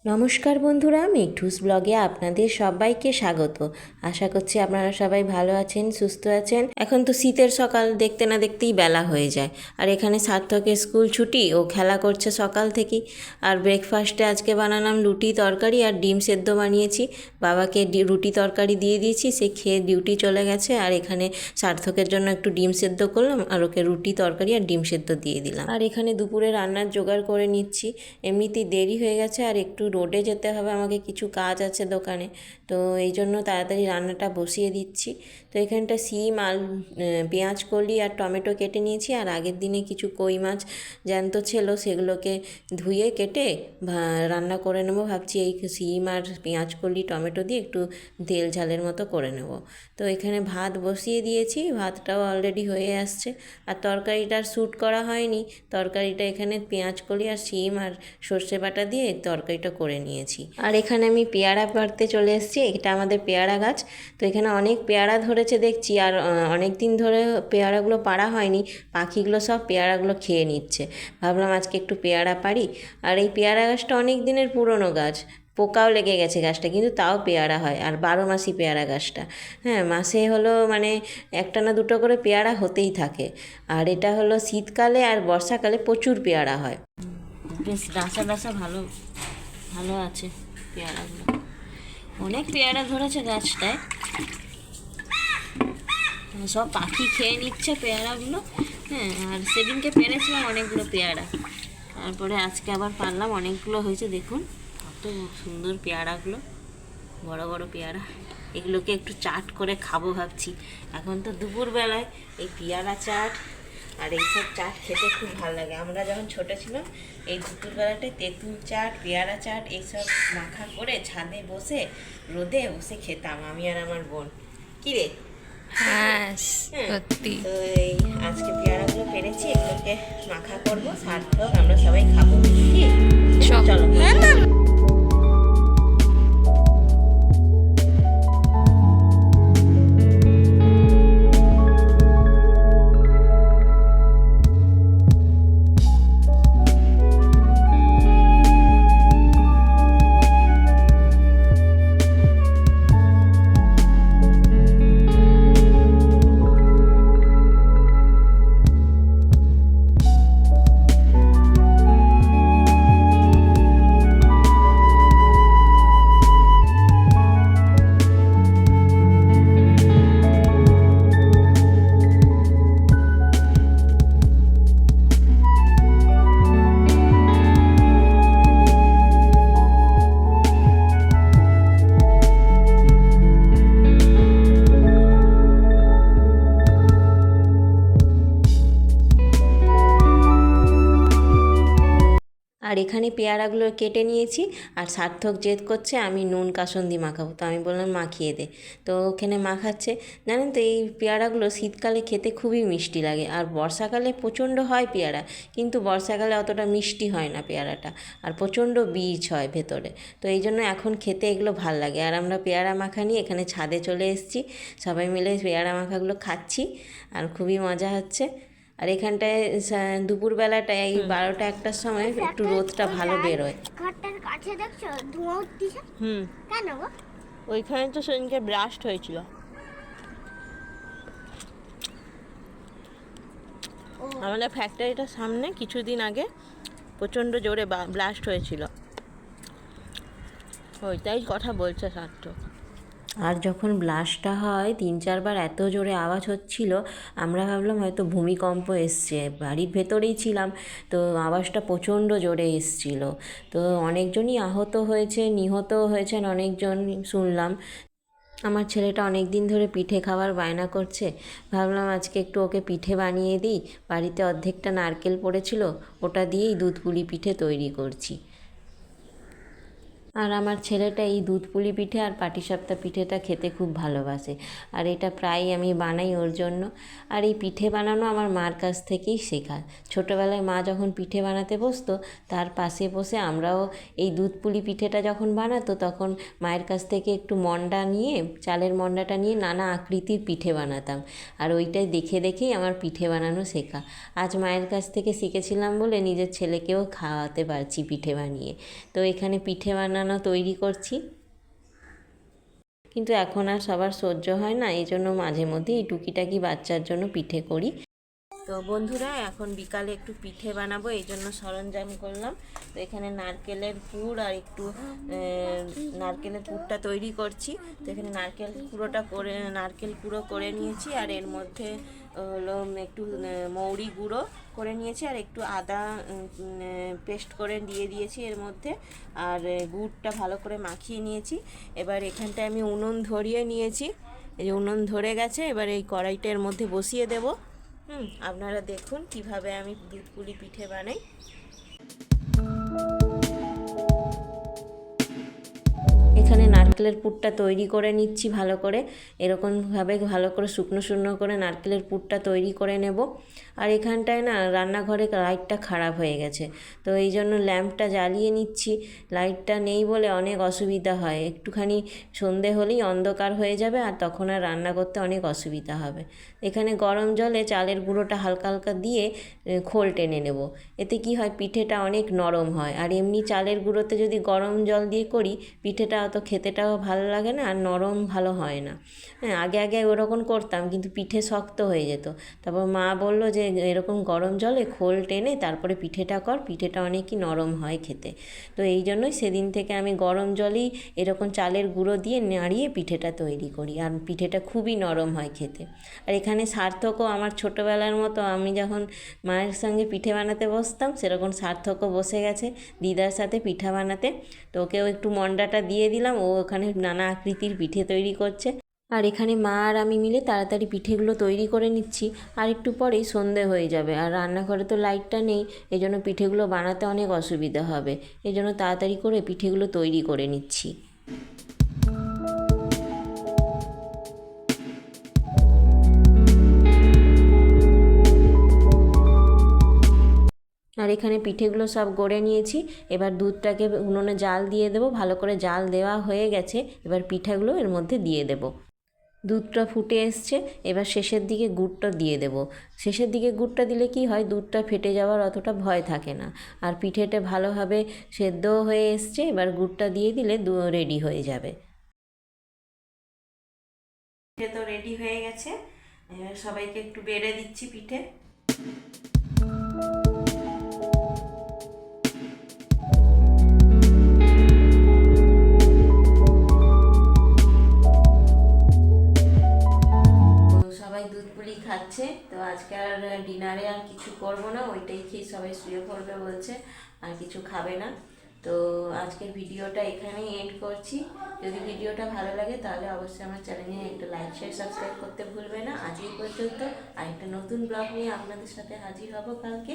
নমস্কার বন্ধুরা, মিঠুস ব্লগে আপনাদের সবাইকে স্বাগত। আশা করছি আপনারা সবাই ভালো আছেন, সুস্থ আছেন। এখন তো শীতের সকাল, দেখতে না দেখতেই বেলা হয়ে যায়। আর এখানে সার্থকের স্কুল ছুটি, ও খেলা করছে সকাল থেকেই। আর ব্রেকফাস্টে আজকে বানালাম রুটি তরকারি আর ডিম সেদ্ধ বানিয়েছি। বাবাকে রুটি তরকারি দিয়ে দিয়েছি, সে খেয়ে ডিউটি চলে গেছে। আর এখানে সার্থকের জন্য একটু ডিম সেদ্ধ করলাম, আর ওকে রুটি তরকারি আর ডিম সেদ্ধ দিয়ে দিলাম। আর এখানে দুপুরে রান্নার জোগাড় করে নিচ্ছি। এমনিতেই দেরি হয়ে গেছে, আর একটু রোডে যেতে হবে আমাকে, কিছু কাজ আছে দোকানে। তো এই জন্য তাড়াতাড়ি রান্নাটা বসিয়ে দিচ্ছি। তো এখানটা সিম, আলু, পেঁয়াজ কলি আর টমেটো কেটে নিয়েছি। আর আগের দিনে কিছু কই মাছ জ্যান্ত ছিল, সেগুলোকে ধুয়ে কেটে রান্না করে নেবো ভাবছি। এই সিম আর পেঁয়াজ কলি টমেটো দিয়ে একটু তেল ঝালের মতো করে নেব। তো এখানে ভাত বসিয়ে দিয়েছি, ভাতটাও অলরেডি হয়ে আসছে। আর তরকারিটার শ্যুট করা হয়নি, তরকারিটা এখানে পেঁয়াজ কলি আর সিম আর সর্ষে বাটা দিয়ে তরকারিটা করে নিয়েছি। আর এখানে আমি পেয়ারা পাড়তে চলে এসেছি, এটা আমাদের পেয়ারা গাছ। তো এখানে অনেক পেয়ারা ধরেছে দেখছি, আর অনেক দিন ধরে পেয়ারাগুলো পাড়া হয়নি, পাখিগুলো সব পেয়ারাগুলো খেয়ে নিচ্ছে। ভাবলাম আজকে একটু পেয়ারা পাড়ি। আর এই পেয়ারা গাছটা অনেক দিনের পুরনো গাছ, পোকাও লেগে গেছে গাছটা, কিন্তু তাও পেয়ারা হয়। আর 12 মাসই পেয়ারা গাছটা, হ্যাঁ, মাসে হলো মানে একটা না দুটো করে পেয়ারা হতেই থাকে। আর এটা হলো শীতকালে আর বর্ষাকালে প্রচুর পেয়ারা হয়। বেশ ডাসা ডাসা ভালো ভালো আছে পেয়ারাগুলো, অনেক পেয়ারা ধরেছে গাছটায়। সব পাখি খেয়ে নিচ্ছে পেয়ারাগুলো। হ্যাঁ, আর সেদিনকে পেরেছিলাম অনেকগুলো পেয়ারা, তারপরে আজকে আবার পারলাম, অনেকগুলো হয়েছে। দেখুন কত সুন্দর পেয়ারাগুলো, বড় বড় পেয়ারা। এগুলোকে একটু চাট করে খাবো ভাবছি। এখন তো দুপুরবেলায় এই পেয়ারা চাট আর এইসব চাট খেতে খুব ভালো লাগে। আমরা যখন ছোটো ছিলাম, এই দুপুরবেলাটায় তেঁতুল চাট, পেয়ারা চাট এইসব মাখা করে ছাদে বসে, রোদে বসে খেতাম আমি আর আমার বোন। কী রে? হ্যাঁ, সত্যি। তো এই আজকে পেয়ারাগুলো পেরেছি, এগুলোকে মাখা করবো, সার্থক আমরা সবাই খাবো। কি চলো। আর এখানে পেয়ারাগুলো কেটে নিয়েছি। আর সার্থক জেদ করছে আমি নুন কাসুন্দি মাখাবো, তো আমি বললাম মাখিয়ে দে। তো ওখানে মাখাচ্ছে। জানেন তো এই পেয়ারাগুলো শীতকালে খেতে খুবই মিষ্টি লাগে, আর বর্ষাকালে প্রচণ্ড হয় পেয়ারা, কিন্তু বর্ষাকালে অতটা মিষ্টি হয় না পেয়ারাটা, আর প্রচণ্ড বীজ হয় ভেতরে। তো এই জন্য এখন খেতে এগুলো ভাল লাগে। আর আমরা পেয়ারা মাখা নিয়ে এখানে ছাদে চলে এসেছি, সবাই মিলে পেয়ারা মাখাগুলো খাচ্ছি, আর খুবই মজা হচ্ছে। আর এখানটায় দুপুরবেলাটায় এই 12টা 1টার সময় একটু রোদটা ভালো বেরোয়। ঘরটার কাছে দেখছো ধোঁয়া উঠছে? কেন গো? ওইখানে তো সেদিনকে ব্লাস্ট হয়েছিল। আমাদের ফ্যাক্টরিটার সামনে কিছুদিন আগে প্রচণ্ড জোরে ব্লাস্ট হয়েছিল, ওইটাই কথা বলছে সার্থক। আর যখন ব্লাস্টটা হয় 3-4 বার এত জোরে আওয়াজ হচ্ছিল, আমরা ভাবলাম হয়তো ভূমিকম্প এসছে, বাড়ির ভেতরেই ছিলাম, তো আওয়াজটা প্রচণ্ড জোরে এসছিল। তো অনেকজনই আহত হয়েছে, নিহতও হয়েছেন অনেকজন শুনলাম। আমার ছেলেটা অনেক দিন ধরে পিঠে খাওয়ার বায়না করছে, ভাবলাম আজকে একটু ওকে পিঠে বানিয়ে দিই। বাড়িতে অর্ধেকটা নারকেল পড়েছিল, ওটা দিয়েই দুধ পুলি পিঠে তৈরি করছি। আর আমার ছেলেটা এই দুধ পুলি পিঠে আর পাটিসাপটা পিঠেটা খেতে খুব ভালোবাসে, আর এটা প্রায় আমি বানাই ওর জন্য। আর এই পিঠে বানানো আমার মার কাছ থেকেই শেখা। ছোটোবেলায় মা যখন পিঠে বানাতে বসতো তার পাশে বসে আমরাও এই দুধ পুলি পিঠেটা যখন বানাতো তখন মায়ের কাছ থেকে একটু মন্ডা নিয়ে, চালের মন্ডাটা নিয়ে নানা আকৃতির পিঠে বানাতাম, আর ওইটাই দেখে দেখেই আমার পিঠে বানানো শেখা। আজ মায়ের কাছ থেকে শিখেছিলাম বলে নিজের ছেলেকেও খাওয়াতে পারছি পিঠে বানিয়ে। তো এখানে পিঠে বানানো তৈরি করছি, কিন্তু এখন আর সবার সহ্য হয় না, এই জন্য মাঝে মধ্যে এই টুকিটাকি বাচ্চার জন্য পিঠে করি। তো বন্ধুরা, এখন বিকালে একটু পিঠে বানাবো, এই জন্য সরঞ্জাম করলাম। তো এখানে নারকেলের পুর আর একটু নারকেলের পুরটা তৈরি করছি। তো এখানে নারকেল কুড়ো করে নিয়েছি, আর এর মধ্যে হলো একটু মৌরি গুঁড়ো করে নিয়েছি, আর একটু আদা পেস্ট করে দিয়ে দিয়েছি এর মধ্যে, আর গুড়টা ভালো করে মাখিয়ে নিয়েছি। এবার এখানটায় আমি উনুন ধরিয়ে নিয়েছি, এই যে উনুন ধরে গেছে। এবার এই কড়াইটার মধ্যে বসিয়ে দেবো। আপনারা দেখুন কিভাবে আমি দুধ পুলি পিঠে বানাই। এখানে নারকেলের পুরটা তৈরি করে নিচ্ছি ভালো করে, এরকমভাবে ভালো করে শুকনো শুকনো করে নারকেলের পুরটা তৈরি করে নেব। আর এখানটায় না রান্নাঘরে লাইটটা খারাপ হয়ে গেছে, তো এই জন্য ল্যাম্পটা জ্বালিয়ে নিচ্ছি। লাইটটা নেই বলে অনেক অসুবিধা হয়, একটুখানি সন্ধে হলেই অন্ধকার হয়ে যাবে, আর তখন আর রান্না করতে অনেক অসুবিধা হবে। এখানে গরম জলে চালের গুঁড়োটা হালকা হালকা দিয়ে খোল টেনে নেব, এতে কি হয় পিঠেটা অনেক নরম হয়। আর এমনি চালের গুঁড়োতে যদি গরম জল দিয়ে করি পিঠেটা অত খেতেটাও ভালো লাগে না, আর নরম ভালো হয় না। হ্যাঁ, আগে আগে ওরকম করতাম, কিন্তু পিঠে শক্ত হয়ে যেত। তারপর মা বলল যে এরকম গরম জলে খোল টেনে তারপরে পিঠেটা কর, পিঠেটা অনেকই নরম হয় খেতে। তো এই জন্যই সেদিন থেকে আমি গরম জলেই এরকম চালের গুঁড়ো দিয়ে নাড়িয়ে পিঠেটা তৈরি করি, আর পিঠেটা খুবই নরম হয় খেতে। আর এখানে সার্থকও আমার ছোটোবেলার মতো আমি যখন মায়ের সঙ্গে পিঠে বানাতে বসতাম সেরকম সার্থকও বসে গেছে দিদার সাথে পিঠা বানাতে। তো ওকেও একটু মন্ডাটা দিয়ে দিলাম, ও ওখানে নানা আকৃতির পিঠে তৈরি করছে। আর এখানে মা আর আমি মিলে তাড়াতাড়ি পিঠেগুলো তৈরি করে নিচ্ছি, আর একটু পরেই সন্ধে হয়ে যাবে, আর রান্নাঘরে তো লাইটটা নেই, এই জন্য পিঠেগুলো বানাতে অনেক অসুবিধা হবে, এই জন্য তাড়াতাড়ি করে পিঠেগুলো তৈরি করে নিচ্ছি। আর এখানে পিঠেগুলো সব গড়ে নিয়েছি, এবার দুধটাকে উনুনে জাল দিয়ে দেবো। ভালো করে জাল দেওয়া হয়ে গেছে, এবার পিঠাগুলো এর মধ্যে দিয়ে দেব। দুধটা ফুটে এসছে, এবার শেষের দিকে গুড়টা দিয়ে দেব। শেষের দিকে গুড়টা দিলে কি হয়, দুধটা ফেটে যাওয়ার অতটা ভয় থাকে না, আর পিঠেটা ভালোভাবে সেদ্ধও হয়ে এসছে। এবার গুড়টা দিয়ে দিলে রেডি হয়ে যাবে। পিঠে তো রেডি হয়ে গেছে, এবার সবাইকে একটু বেড়ে দিচ্ছি পিঠে। খাচ্ছে, তো আজকে আর ডিনারে আর কিছু করব না, ওইটাই খেয়ে সবাই শুয়ে পড়বে বলছে, আর কিছু খাবে না। তো আজকের ভিডিওটা এখানেই এন্ড করছি। যদি ভিডিওটা ভালো লাগে তাহলে অবশ্যই আমার চ্যানেলে একটা লাইক শেয়ার সাবস্ক্রাইব করতে ভুলবে না। আজ এই পর্যন্ত, আর একটা নতুন ব্লগ নিয়ে আপনাদের সাথে হাজির হব কালকে।